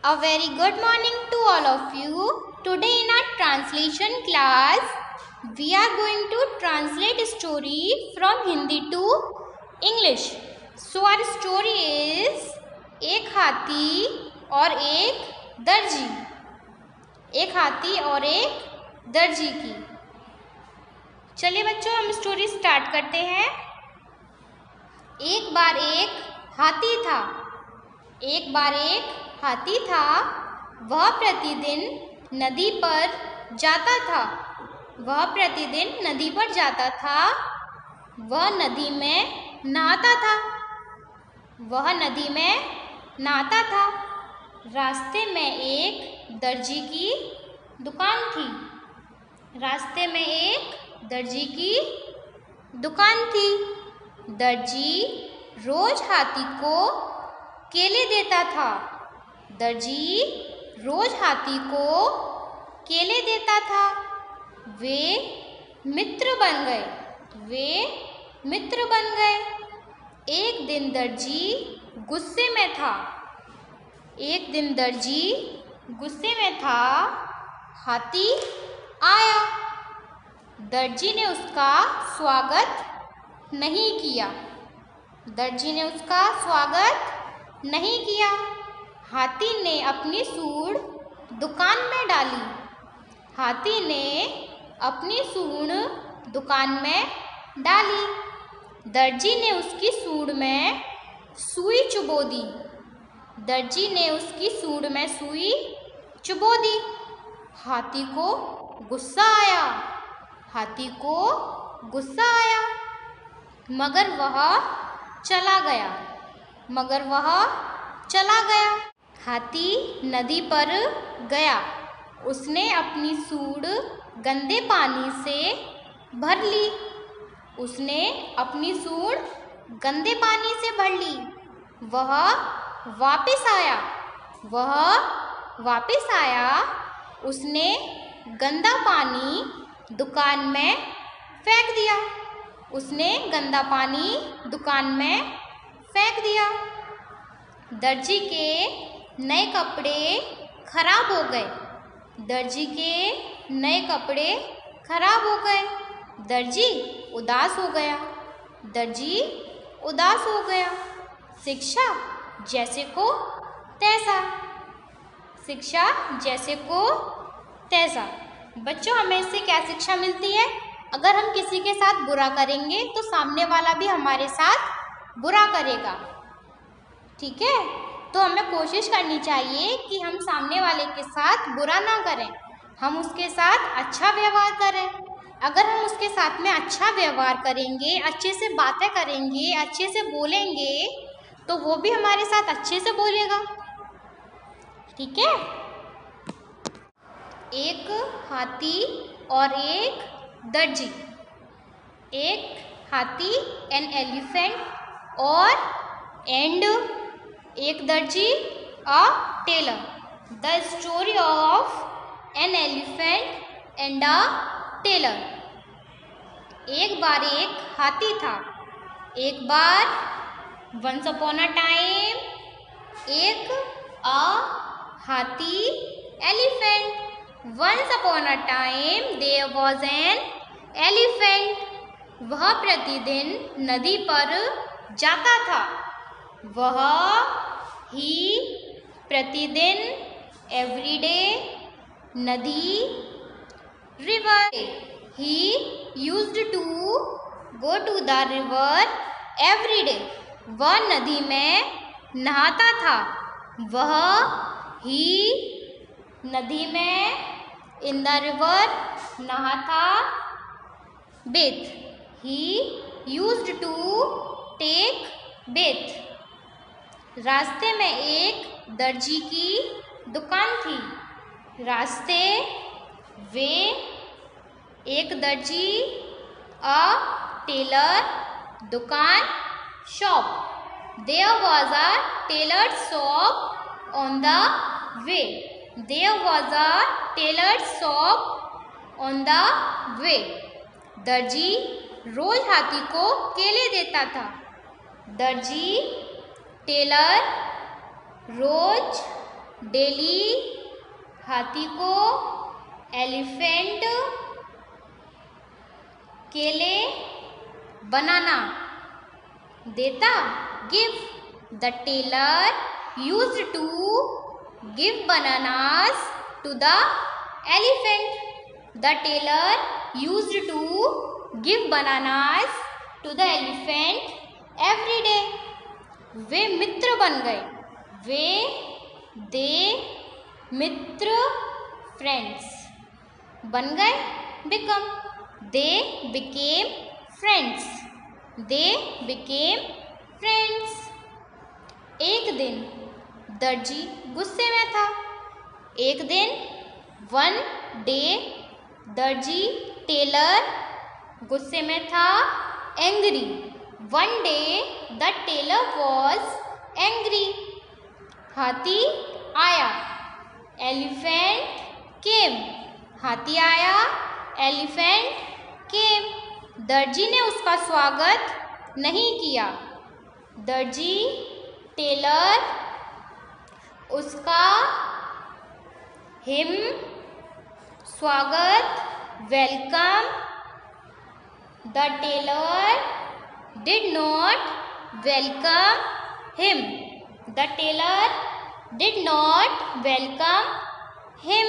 A very good morning to all of you. Today in our translation class, we are going to translate a story from Hindi to English. So our story is एक हाथी और एक दर्जी। एक हाथी और एक दर्जी की। चलिए बच्चों, हम स्टोरी स्टार्ट करते हैं। एक बार एक हाथी था। एक बार एक हाथी था। वह प्रतिदिन नदी पर जाता था। वह प्रतिदिन नदी पर जाता था। वह नदी में नहाता था। वह नदी में नहाता था। रास्ते में एक दर्जी की दुकान थी। रास्ते में एक दर्जी की दुकान थी। दर्जी रोज हाथी को केले देता था। दर्जी रोज हाथी को केले देता था। वे मित्र बन गए। वे मित्र बन गए। एक दिन दर्जी गुस्से में था। एक दिन दर्जी गुस्से में था। हाथी आया। दर्जी ने उसका स्वागत नहीं किया। दर्जी ने उसका स्वागत नहीं किया। हाथी ने अपनी सूंड दुकान में डाली। हाथी ने अपनी सूंड दुकान में डाली। दर्जी ने उसकी सूंड में सुई चुभो दी। दर्जी ने उसकी सूंड में सुई चुभो दी। हाथी को गुस्सा आया। हाथी को गुस्सा आया। मगर वह चला गया। मगर वह चला गया। हाथी नदी पर गया। उसने अपनी सूंड गंदे पानी से भर ली। उसने अपनी सूंड गंदे पानी से भर ली। वह वापस आया। वह वापस आया। उसने गंदा पानी दुकान में फेंक दिया। उसने गंदा पानी दुकान में फेंक दिया। दर्जी के नए कपड़े खराब हो गए। दर्जी के नए कपड़े खराब हो गए। दर्जी उदास हो गया। दर्जी उदास हो गया। शिक्षा जैसे को तैसा। शिक्षा जैसे को तैसा। बच्चों, हमें इससे क्या शिक्षा मिलती है? अगर हम किसी के साथ बुरा करेंगे तो सामने वाला भी हमारे साथ बुरा करेगा। ठीक है, तो हमें कोशिश करनी चाहिए कि हम सामने वाले के साथ बुरा ना करें, हम उसके साथ अच्छा व्यवहार करें। अगर हम उसके साथ में अच्छा व्यवहार करेंगे, अच्छे से बातें करेंगे, अच्छे से बोलेंगे, तो वो भी हमारे साथ अच्छे से बोलेगा। ठीक है। एक हाथी और एक दर्जी। एक हाथी एन एलिफेंट और एंड एक दर्जी a tailor. The story of an elephant and a tailor. एक बार एक हाथी था। एक बार वंस अपॉन अ टाइम एक अ हाथी elephant. Once upon a time there was an elephant. वह प्रतिदिन नदी पर जाता था। वह ही प्रतिदिन एवरीडे नदी river. He used to go to the river everyday. वह नदी में नहाता था। वह ही नदी में इन द रिवर नहाता। Bath. He used to take bath. रास्ते में एक दर्जी की दुकान थी। रास्ते वे एक दर्जी अ टेलर दुकान shop. There was a tailor shop on the way. There was a tailor shop on the way. दर्जी रोज हाथी को केले देता था। दर्जी टेलर रोज डेली हाथी को एलिफेंट केले बनाना देता। Give the tailor used to give bananas to the elephant. The tailor used to give bananas to the elephant every day. वे मित्र बन गए। वे दे मित्र फ्रेंड्स बन गए। Become they became friends. They became friends. एक दिन दर्जी गुस्से में था। एक दिन वन डे दर्जी टेलर गुस्से में था। Angry one day the tailor was angry. हाथी आया। Elephant came. हाथी आया। Elephant came. दर्जी ने उसका स्वागत नहीं किया। दर्जी टेलर उसका हिम स्वागत welcome. The tailor did not welcome him. The tailor did not welcome him.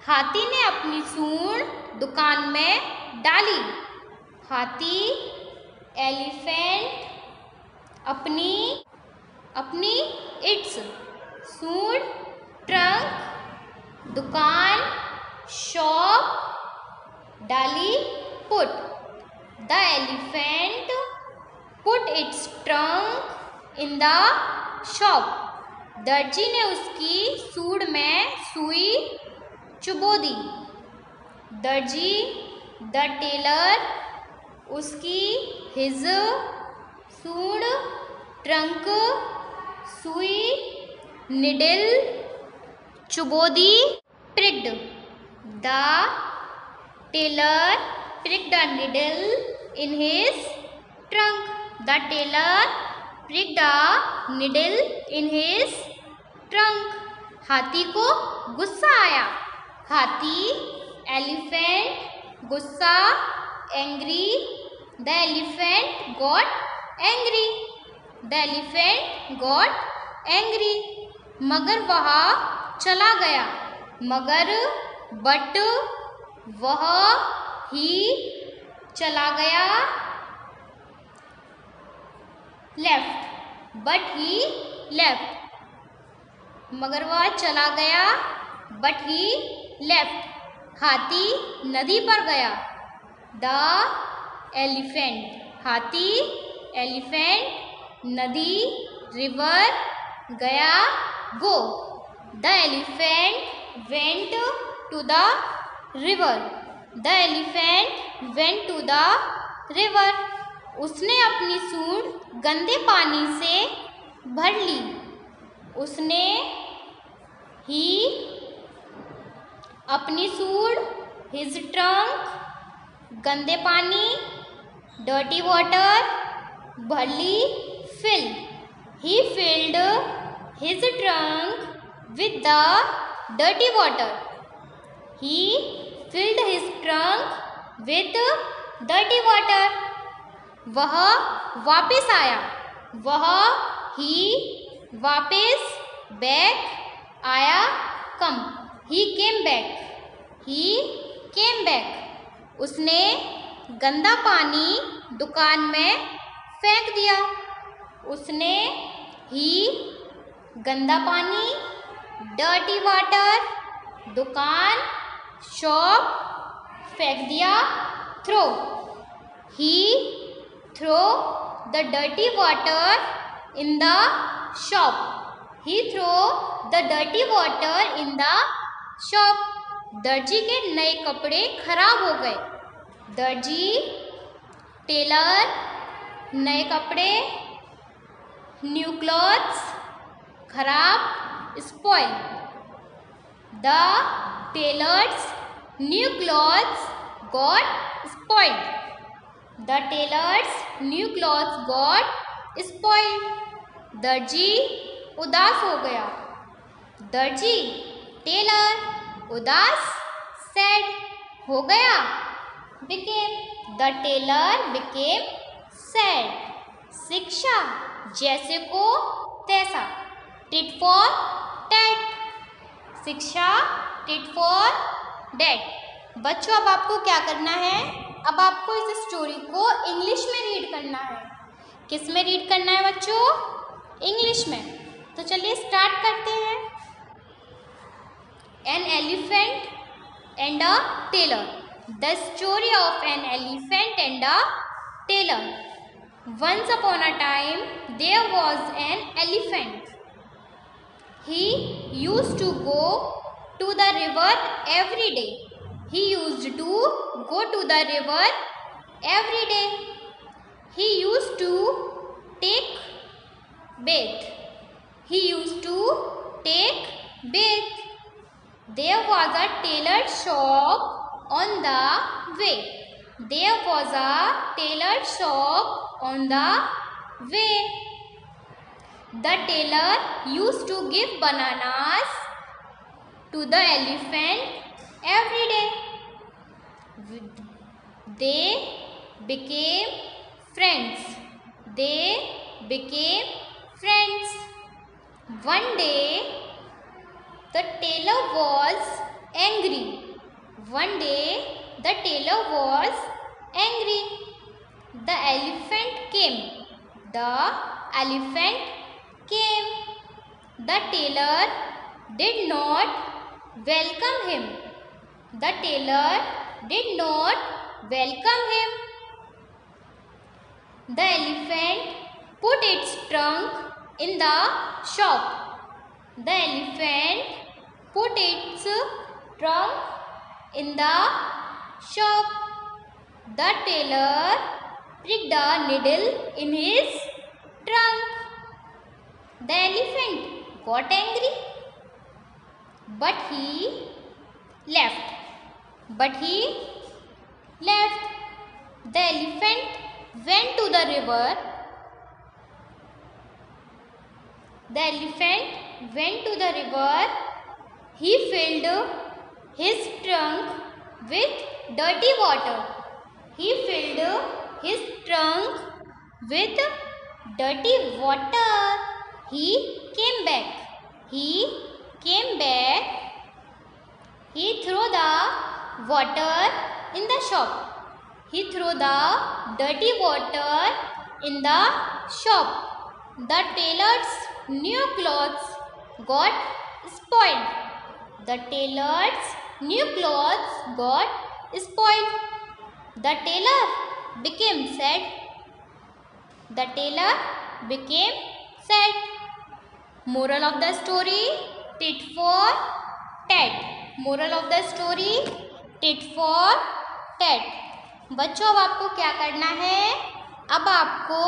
हाथी ने अपनी सूंड दुकान में डाली। हाथी एलिफेंट अपनी इट्स सूंड ट्रंक दुकान शॉप डाली। Put the elephant put its trunk in the shop. दर्जी ने उसकी सूंड में सुई चुबो दी। दर्जी द टेलर उसकी हिज सूंड ट्रंक सुई निडल चुबो दी। Pricked the tailor pricked a needle in his trunk. The tailor pricked a needle in his trunk. हाथी को गुस्सा आया। हाथी एलिफेंट गुस्सा angry. The elephant got angry. The elephant got angry. मगर वहाँ चला गया। मगर बट वह ही चला गया। Left but he left. मगर वह चला गया बट ही लेफ्ट। हाथी नदी पर गया। द एलिफेंट हाथी एलिफेंट नदी रिवर गया। Go the elephant went to the river. The elephant went to the river. उसने अपनी सूंड गंदे पानी से भर ली। उसने ही अपनी सूंड हिज ट्रंक गंदे पानी डर्टी वाटर भर ली। Fill he filled his trunk with the dirty water. He filled his trunk with dirty water. वह वापस आया। वह ही वापस बैक आया। कम ही came back. He came back. उसने गंदा पानी दुकान में फेंक दिया। उसने ही गंदा पानी डर्टी वाटर दुकान शॉप फेंक दिया। Throw he throw the dirty water in the shop. He throw the dirty water in the shop. दर्जी के नए कपड़े खराब हो गए। दर्जी टेलर नए कपड़े न्यू क्लॉथ्स खराब spoil. The tailor's new clothes got spoiled. The tailor's new clothes got spoiled. दर्जी उदास हो गया। दर्जी, टेलर, उदास, सैड, हो गया, became, the tailor became sad, शिक्षा, जैसे को तैसा, tit for tat, शिक्षा tit for tat। बच्चों अब आपको क्या करना है, अब आपको इस स्टोरी को इंग्लिश में रीड करना है। किस में रीड करना है बच्चों, इंग्लिश में। तो चलिए स्टार्ट करते हैं। An elephant and a tailor, the story of an elephant and a tailor. Once upon a time there was an elephant. He used to go to the river every day. He used to go to the river every day. He used to take bath. He used to take bath. There was a tailor shop on the way. There was a tailor shop on the way. The tailor used to give bananas to the elephant every day. They became friends. They became friends. One day, the tailor was angry. One day, the tailor was angry. The elephant came. The elephant came. The tailor did not welcome him. The tailor did not welcome him. The elephant put its trunk in the shop. The elephant put its trunk in the shop. The tailor pricked a needle in his trunk. The elephant got angry, but he left. But he left. The elephant went to the river. The elephant went to the river. He filled his trunk with dirty water. He filled his trunk with dirty water. He came back. He came back. He threw the water in the shop. He threw the dirty water in the shop. The tailor's new clothes got spoiled. The tailor's new clothes got spoiled. The tailor became sad. The tailor became sad. Moral of the story, tit for tat. Moral of the story, tit for tat. बच्चों अब आपको क्या करना है, अब आपको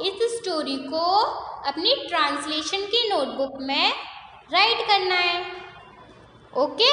इस story को अपनी ट्रांसलेशन की नोटबुक में राइट करना है। ओके।